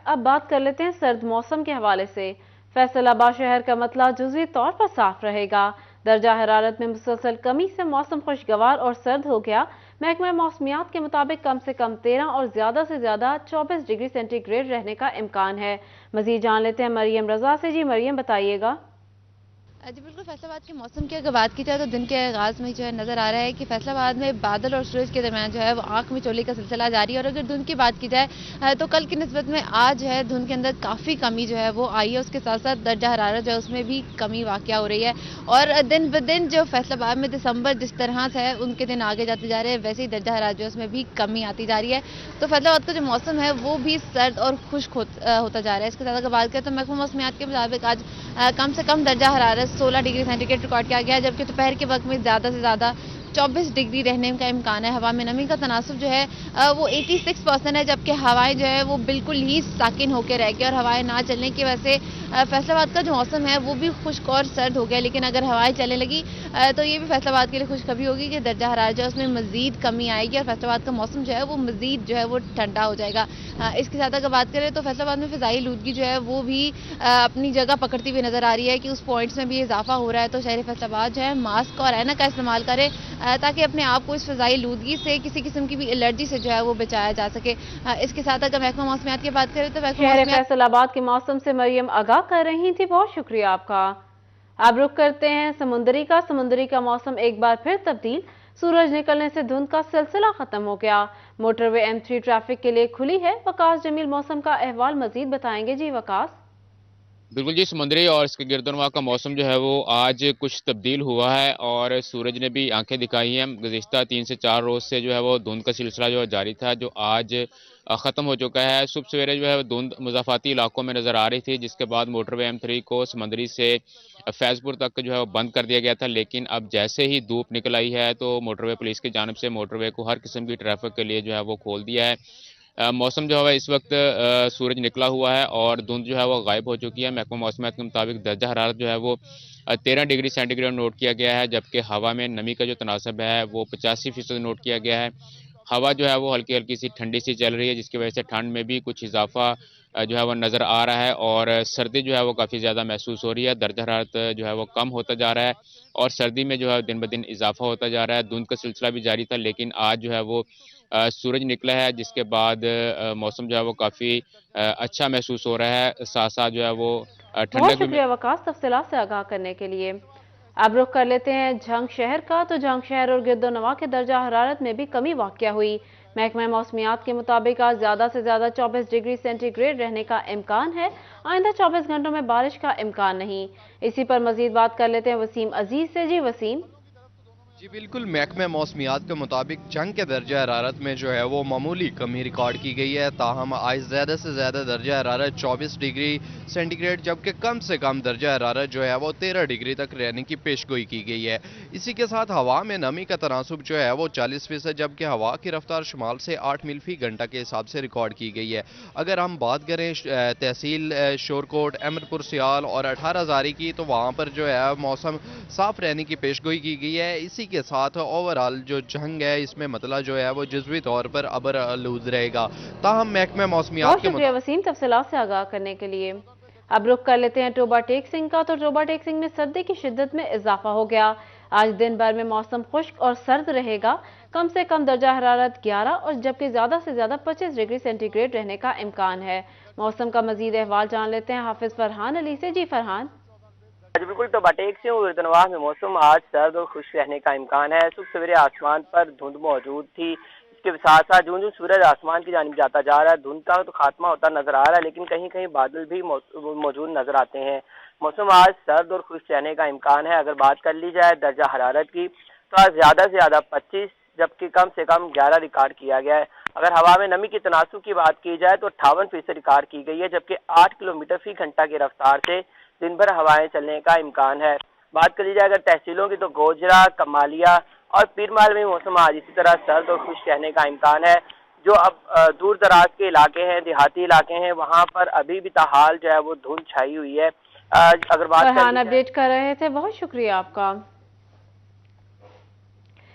अब बात कर लेते हैं सर्द मौसम के हवाले से। फैसलाबाद शहर का मतला जुज़वी तौर पर साफ रहेगा। दर्जा हरारत में मुसलसल कमी से मौसम खुशगवार और सर्द हो गया। महकमा मौसमियात के मुताबिक कम से कम 13 और ज्यादा से ज्यादा 24 डिग्री सेंटीग्रेड रहने का इम्कान है। मजीद जान लेते हैं मरियम रजा से। जी मरियम, बताइएगा। जी बिल्कुल, फैसलाबाद के मौसम की अगर बात की जाए तो दिन के आगाज़ में जो है नज़र आ रहा है कि फैसलाबाद में बादल और सूरज के दरमियान जो है वो आंख में चोली का सिलसिला जारी है। और अगर धुंध की बात की जाए तो कल की निस्बत में आज है धुंध के अंदर काफ़ी कमी जो है वो आई है। उसके साथ साथ दर्जा हरारत जो है उसमें भी कमी वाक़या हो रही है। और दिन ब दिन जो फैसलाबाद में दिसंबर जिस तरह से है उनके दिन आगे जाते जा रहे हैं, वैसे ही दर्जा हरारत जो है उसमें भी कमी आती जा रही है। तो फैसलाबाद का जो मौसम है वो भी सर्द और खुश्क होता जा रहा है। इसके साथ अगर बात करें तो महकमा मौसमियात के मुताबिक आज कम से कम दर्जा हरारत 16 डिग्री सेंटीग्रेड रिकॉर्ड किया गया है, जबकि दोपहर के वक्त में ज़्यादा से ज़्यादा 24 डिग्री रहने का इम्कान है। हवा में नमी का तनासुब जो है वो 86% है, जबकि हवाएं जो है वो बिल्कुल ही साकिन होकर रह गई। और हवाएं ना चलने की वजह से फैसलाबाद का जो मौसम है वो भी खुश्क और सर्द हो गया। लेकिन अगर हवाएं चलने लगी तो ये भी फैसलाबाद के लिए खुशखबरी होगी कि दर्जा हरारत जो है उसमें मजीद कमी आएगी और फैसलाबाद का मौसम जो है वो मजीद जो है वो ठंडा हो जाएगा। इसके साथ अगर बात करें तो फैसलाबाद में फ़िज़ाई आलूदगी जो है वो भी अपनी जगह पकड़ती हुई नज़र आ रही है कि उस पॉइंट्स में भी इजाफा हो रहा है। तो शहर फैसलाबाद जो है मास्क और ऐनक का इस्तेमाल करें ताकि अपने आप को इस फ़िज़ाई आलूदगी से किसी किस्म की भी एलर्जी से जो है वो बचाया जा सके। इसके साथ अगर महकमा मौसमियात की बात करें तो शहर फैसलाबाद के मौसम से मरियम आगाह कर रही थी, बहुत शुक्रिया आपका। अब रुख करते हैं समुंदरी का मौसम एक बार फिर तब्दील। सूरज निकलने से धुंध का सिलसिला खत्म हो गया। मोटरवे M3 ट्रैफिक के लिए खुली है। वकास जमील मौसम का अहवाल मजीद बताएंगे। जी वकास। बिल्कुल जी, समुद्री और इसके गिरदोनवा का मौसम जो है वो आज कुछ तब्दील हुआ है और सूरज ने भी आंखें दिखाई हैं। गुज़िश्ता 3 से 4 रोज़ से जो है वो धुंध का सिलसिला जो है जारी था, जो आज ख़त्म हो चुका है। सुबह सवेरे जो है धुंध मुज़ाफ़ाती इलाकों में नज़र आ रही थी, जिसके बाद मोटरवे M3 को समंदरी से फैज़पुर तक जो है वो बंद कर दिया गया था। लेकिन अब जैसे ही धूप निकल आई है तो मोटरवे पुलिस की जानिब से मोटरवे को हर किस्म की ट्रैफिक के लिए जो है वो खोल दिया है। मौसम जो है इस वक्त सूरज निकला हुआ है और धुंध जो है वो गायब हो चुकी है। महकमा मौसमियात के मुताबिक दर्जा हरारत जो है वो 13 डिग्री सेंटीग्रेड नोट किया गया है, जबकि हवा में नमी का जो तनासब है वो 85% नोट किया गया है। हवा जो है वो हल्की हल्की सी ठंडी सी चल रही है, जिसकी वजह से ठंड में भी कुछ इजाफा जो है वो नज़र आ रहा है और सर्दी जो है वो काफ़ी ज़्यादा महसूस हो रही है। दर्जा हरारत जो है वो कम होता जा रहा है और सर्दी में जो है दिन ब दिन इजाफा होता जा रहा है। धुंध का सिलसिला भी जारी था, लेकिन आज जो है वो सूरज निकला है, जिसके बाद मौसम जो है वो काफ़ी अच्छा महसूस हो रहा है। साथ साथ जो है वो बहुत ठंडक भी। शुक्रिया वकास तफसीलात से आगाह करने के लिए। अब रुख कर लेते हैं झंग शहर का। तो झंग शहर और गिरदोनवा के दर्जा हरारत में भी कमी वाक़या हुई। महकमा मौसमियात के मुताबिक आज ज़्यादा से ज़्यादा 24 डिग्री सेंटीग्रेड रहने का इम्कान है। आइंदा 24 घंटों में बारिश का इम्कान नहीं। इसी पर मजीद बात कर लेते हैं वसीम अजीज से। जी वसीम। जी बिल्कुल, महकमे मौसमियात के मुताबिक जंग के दर्जा हरारत में जो है वो मामूली कमी रिकॉर्ड की गई है। ताहम आज ज़्यादा से ज़्यादा दर्जा हरारत 24 डिग्री सेंटीग्रेड, जबकि कम से कम दर्जा हरारत जो है वो 13 डिग्री तक रहने की पेशगोई की गई है। इसी के साथ हवा में नमी का तनासुब जो है वो 40%, जबकि हवा की रफ्तार शुमाल से 8 मील फी घंटा के हिसाब से रिकॉर्ड की गई है। अगर हम बात करें तहसील शोरकोट, अहमदपुर सियाल और 18 जारी की, तो वहाँ पर जो है मौसम साफ रहने की पेशगोई की गई है। इसी के साथ ओवरऑल जो जंग है इसमें मतला जो है वो जुज़वी तौर पर अबर आलूद रहेगा। ताहम महकमे मौसमियात बहुत के शुक्रिया वसीम तफसीलात से आगाह करने के लिए। अब रुख कर लेते हैं टोबा टेक सिंह का। तो टोबा टेक सिंह में सर्दी की शिद्दत में इजाफा हो गया। आज दिन भर में मौसम खुश्क और सर्द रहेगा। कम से कम दर्जा हरारत 11 और जबकि ज्यादा से ज्यादा 25 डिग्री सेंटीग्रेड रहने का इम्कान है। मौसम का मजीद अहवाल जान लेते हैं हाफिज फरहान अली से। जी फरहान। जी बिल्कुल, तो बटेक से गिरदनवाह में मौसम आज सर्द और खुश रहने का इम्कान है। सुबह सवेरे आसमान पर धुंध मौजूद थी। इसके साथ साथ जूं जूं सूरज आसमान की जानिब जाता जा रहा है, धुंध का तो खात्मा होता नजर आ रहा है, लेकिन कहीं कहीं बादल भी मौजूद नजर आते हैं। मौसम आज सर्द और खुश रहने का इम्कान है। अगर बात कर ली जाए दर्जा हरारत की, तो आज ज़्यादा से ज़्यादा 25 जबकि कम से कम 11 रिकॉर्ड किया गया है। अगर हवा में नमी की तनासुब की बात की जाए तो 58% रिकॉर्ड की गई है, जबकि 8 किलोमीटर फी घंटा की रफ्तार से दिन भर हवाएं चलने का इम्कान है। बात करी जाए अगर तहसीलों की, तो गोजरा, कमालिया और पीरमाल में मौसम आज इसी तरह सर्द और खुश रहने का इम्कान है। जो अब दूर दराज के इलाके हैं, देहाती इलाके हैं, वहाँ पर अभी भी ताहाल जो है वो धुंध छाई हुई है। अगर बात फरहान अपडेट कर रहे थे, बहुत शुक्रिया आपका।